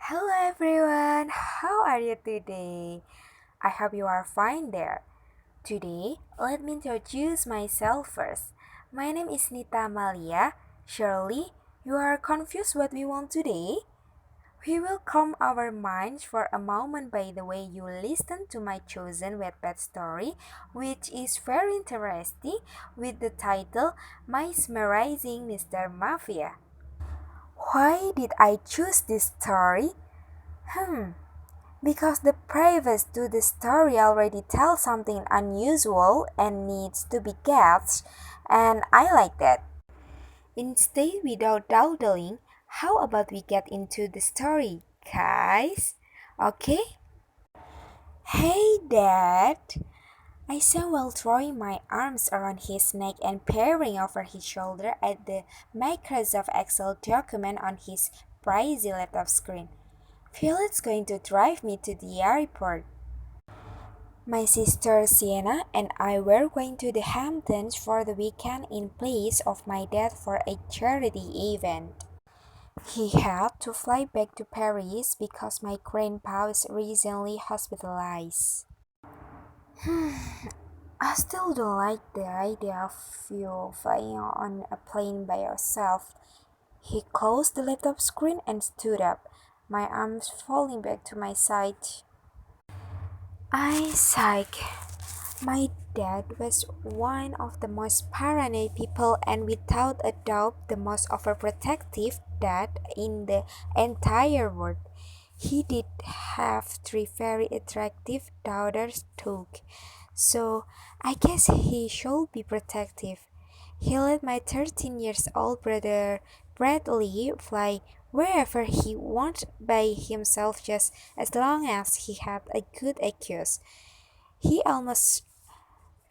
Hello everyone, how are you today? I hope you are fine there. Today, let me introduce myself first. My name is Nita Amalia. Surely, you are confused what we want today? We will calm our minds for a moment by the way you listen to my chosen Wattpad story, which is very interesting with the title Mesmerizing Mr. Mafia. Why did I choose this story? Hmm, because the preface to the story already tells something unusual and needs to be guessed, and I like that. Instead, without dawdling, how about we get into the story, guys? Okay? Hey, Dad! I said while throwing my arms around his neck and peering over his shoulder at the Microsoft Excel document on his pricey laptop screen. Violet's going to drive me to the airport. My sister Sienna and I were going to the Hamptons for the weekend in place of my dad for a charity event. He had to fly back to Paris because my grandpa was recently hospitalized. I still don't like the idea of you flying on a plane by yourself. He closed the laptop screen and stood up, my arms falling back to my side. I sighed. My dad was one of the most paranoid people and without a doubt the most overprotective dad in the entire world. He did have three very attractive daughters too, so I guess he should be protective. He let my 13 years old brother Bradley fly wherever he wanted by himself just as long as he had a good excuse. He almost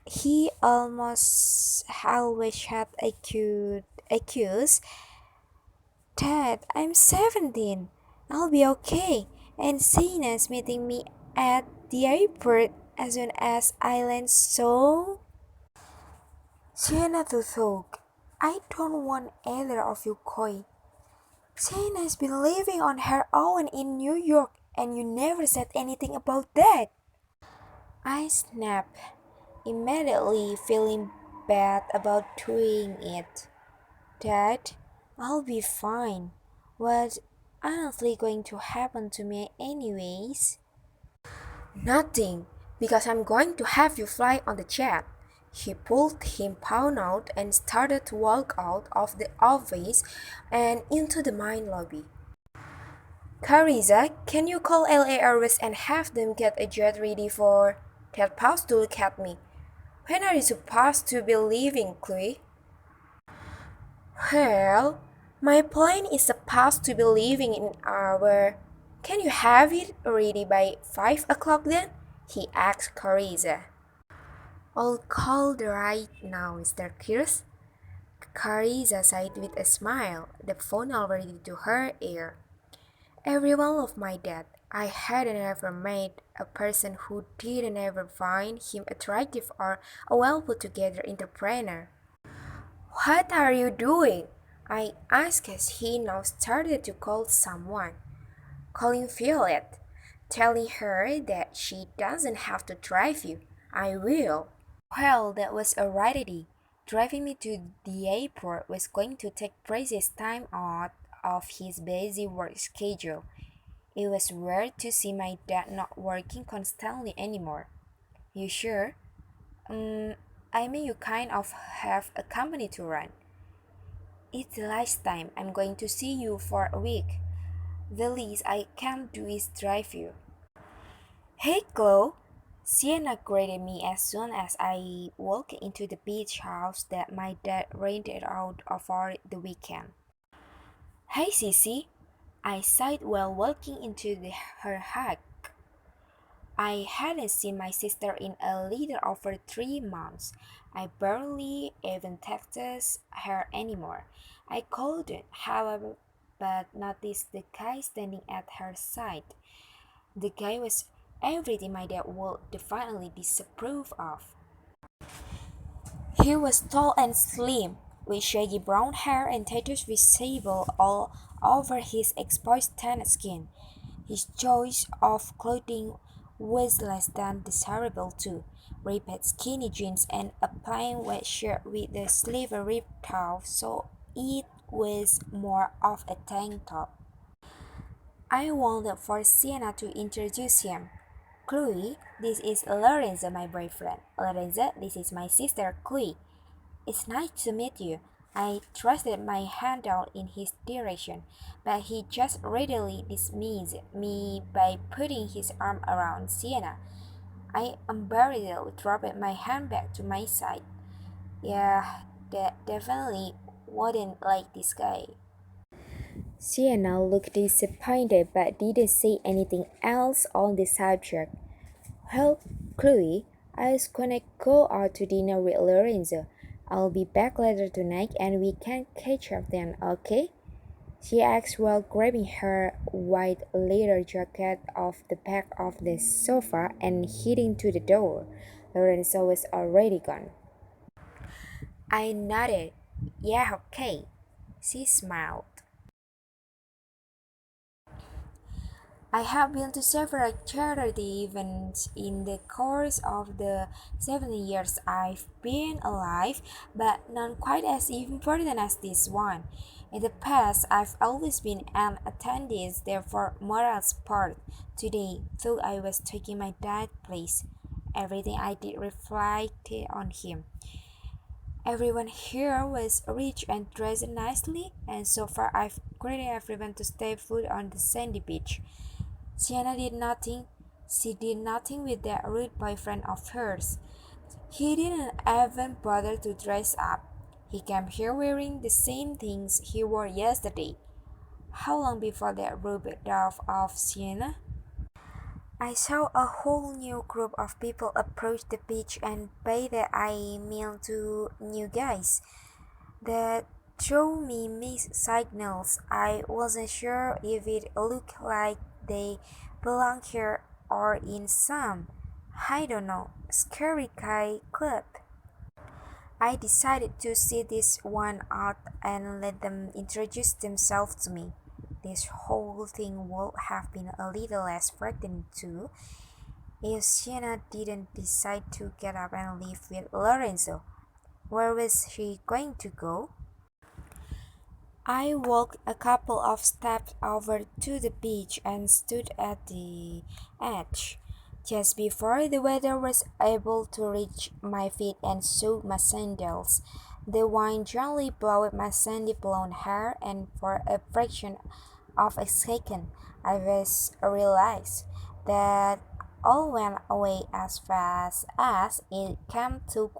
he almost always had a cute excuse. Dad, I'm 17. I'll be okay. And Sina's meeting me at the airport as soon as I land, so Sienna to talk. I don't want either of you coy. Sienna's been living on her own in New York and you never said anything about that. I snapped, immediately feeling bad about doing it. Dad, I'll be fine. What's honestly going to happen to me anyways? Nothing, because I'm going to have you fly on the jet. He pulled him pound out and started to walk out of the office and into the main lobby. Carissa, can you call LA Airways and have them get a jet ready for... Dad paused to look at me. When are you supposed to be leaving, Chloe? Well, my plane is supposed to be leaving in an hour. Can you have it ready by 5 o'clock then? He asked Carissa. I'll call the right now, Mr. Kirsch. Carissa sighed with a smile, the phone already to her ear. Everyone loved my dad. I hadn't ever met a person who didn't ever find him attractive or a well put together entrepreneur. What are you doing? I asked as he now started to call someone. Calling Violet, telling her that she doesn't have to drive you. I will. Well, that was a rarity. Driving me to the airport was going to take precious time out of his busy work schedule. It was weird to see my dad not working constantly anymore. You sure? I mean, you kind of have a company to run. It's the last time I'm going to see you for a week. The least I can do is drive you. Hey, Chloe! Sienna greeted me as soon as I walked into the beach house that my dad rented out for the weekend. Hey, Sissy! I sighed while walking into her hug. I hadn't seen my sister in a little over 3 months. I barely even texted her anymore. I couldn't, however, but noticed the guy standing at her side. The guy was everything my dad would definitely disapprove of. He was tall and slim, with shaggy brown hair and tattoos visible all over his exposed tan skin. His choice of clothing was less than desirable too. Ripped skinny jeans and a plain white shirt with the sleeve ripped off, so it was more of a tank top. I wanted for Sienna to introduce him. Chloe, this is Lorenzo, my boyfriend. Lorenzo, this is my sister, Chloe. It's nice to meet you. I thrusted my hand out in his direction, but he just readily dismissed me by putting his arm around Sienna. I embarrassingly dropped my hand back to my side. Yeah, that definitely wouldn't like this guy. Sienna looked disappointed but didn't say anything else on the subject. Well, Chloe, I was gonna go out to dinner with Lorenzo. I'll be back later tonight and we can catch up then, okay? She asked while grabbing her white leather jacket off the back of the sofa and heading to the door. Lorenzo was already gone. I nodded. Yeah, okay. She smiled. I have been to several charity events in the course of the 7 years I've been alive, but none quite as important as this one. In the past, I've always been an attendee there for moral support. Today, though I was taking my dad's place, everything I did reflected on him. Everyone here was rich and dressed nicely, and so far I've greeted everyone to stay put on the sandy beach. Sienna did nothing. She did nothing with that rude boyfriend of hers. He didn't even bother to dress up. He came here wearing the same things he wore yesterday. How long before that rubbed off Sienna? I saw a whole new group of people approach the beach and by that I mean two new guys that threw me mixed signals. I wasn't sure if it looked like they belonged here or in some, I don't know, scary guy club. I decided to sit this one out and let them introduce themselves to me. This whole thing would have been a little less frightening too if Sienna didn't decide to get up and leave with Lorenzo. Where was she going to go? I walked a couple of steps over to the beach and stood at the edge, just before the water was able to reach my feet and soak my sandals. The wind gently blowed my sandy blonde hair, and for a fraction of a second, I was realized that all went away as fast as it came to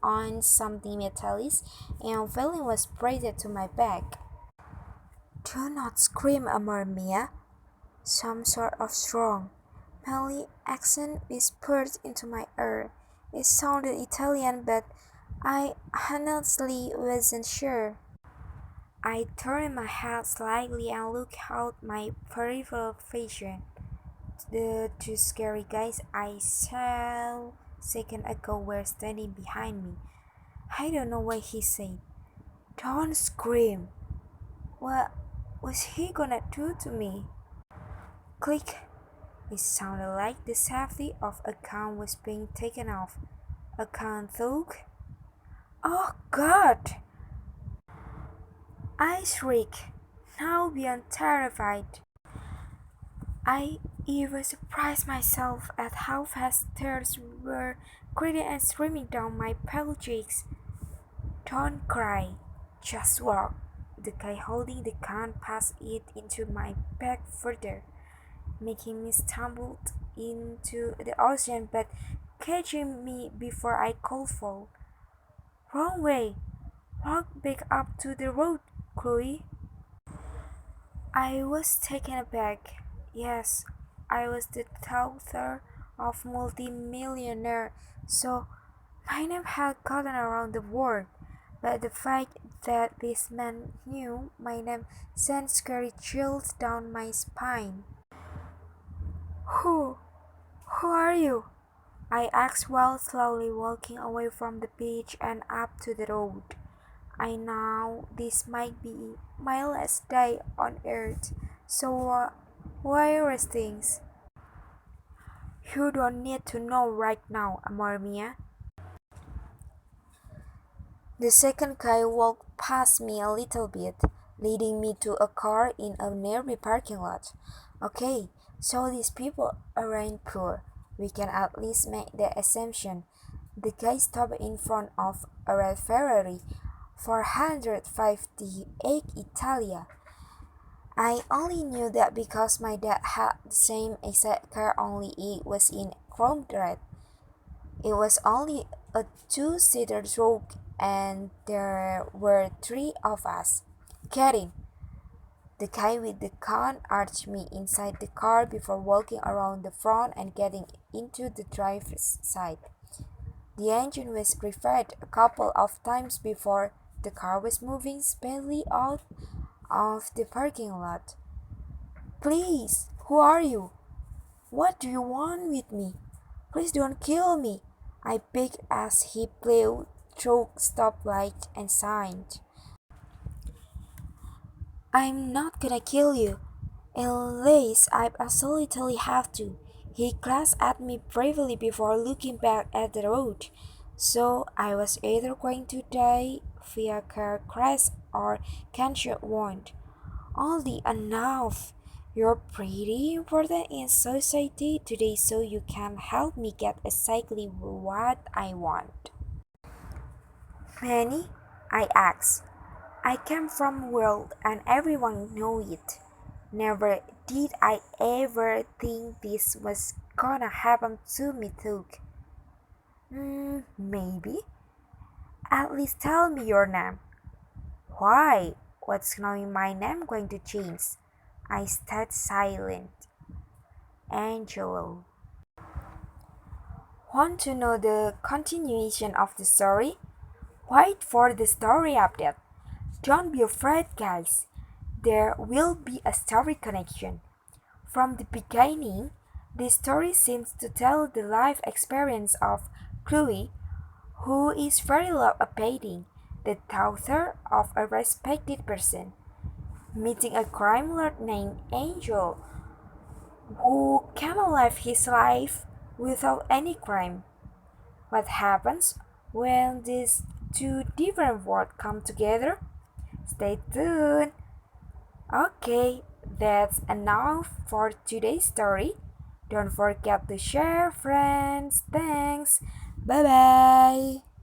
on something metallic, and feeling was braided to my back. Do not scream, Amor Mia. Some sort of strong, manly accent whispered into my ear. It sounded Italian, but I honestly wasn't sure. I turned my head slightly and looked out my peripheral vision. The two scary guys I saw second ago were standing behind me. I don't know what he said. Don't scream. What was he gonna do to me? Click. It sounded like the safety of a gun was being taken off. A gun thug? Oh God! I shrieked, now beyond terrified. I even surprised myself at how fast tears were gritting and streaming down my pale cheeks. Don't cry, just walk. The guy holding the gun passed it into my back further, making me stumble into the ocean but catching me before I could fall. Wrong way. Walk back up to the road, Chloe. I was taken aback. Yes, I was the daughter of multi-millionaire, so my name had gotten around the world. But the fact that this man knew my name sent scary chills down my spine. Who? Who are you? I asked while slowly walking away from the beach and up to the road. I know this might be my last day on earth, so Virus things. You don't need to know right now, Amalia. The second guy walked past me a little bit, leading me to a car in a nearby parking lot. Okay, so these people aren't poor. We can at least make the assumption. The guy stopped in front of a red Ferrari 458 Italia. I only knew that because my dad had the same exact car, only it was in chrome red. It was only a two-seater truck and there were three of us. Get in. The guy with the gun urged me inside the car before walking around the front and getting into the driver's side. The engine was revved a couple of times before the car was moving speedily out of the parking lot. Please, who are you? What do you want with me? Please don't kill me, I begged as he blew through stoplight and signed. I'm not gonna kill you, unless I absolutely have to. He glanced at me bravely before looking back at the road. So I was either going to die via car crash or gunshot wound. Only enough. You're pretty important in society today, so you can help me get exactly what I want. Penny, I asked. I came from world and everyone knew it. Never did I ever think this was gonna happen to me too. Maybe. At least tell me your name. Why? What's knowing my name going to change? I stayed silent. Angelo. Want to know the continuation of the story? Wait for the story update. Don't be afraid, guys. There will be a story connection. From the beginning, the story seems to tell the life experience of Chloe, who is very law-abiding, the daughter of a respected person, meeting a crime lord named Angel, who can live his life without any crime. What happens when these two different worlds come together? Stay tuned. Okay, that's enough for today's story. Don't forget to share, friends. Thanks. Bye bye.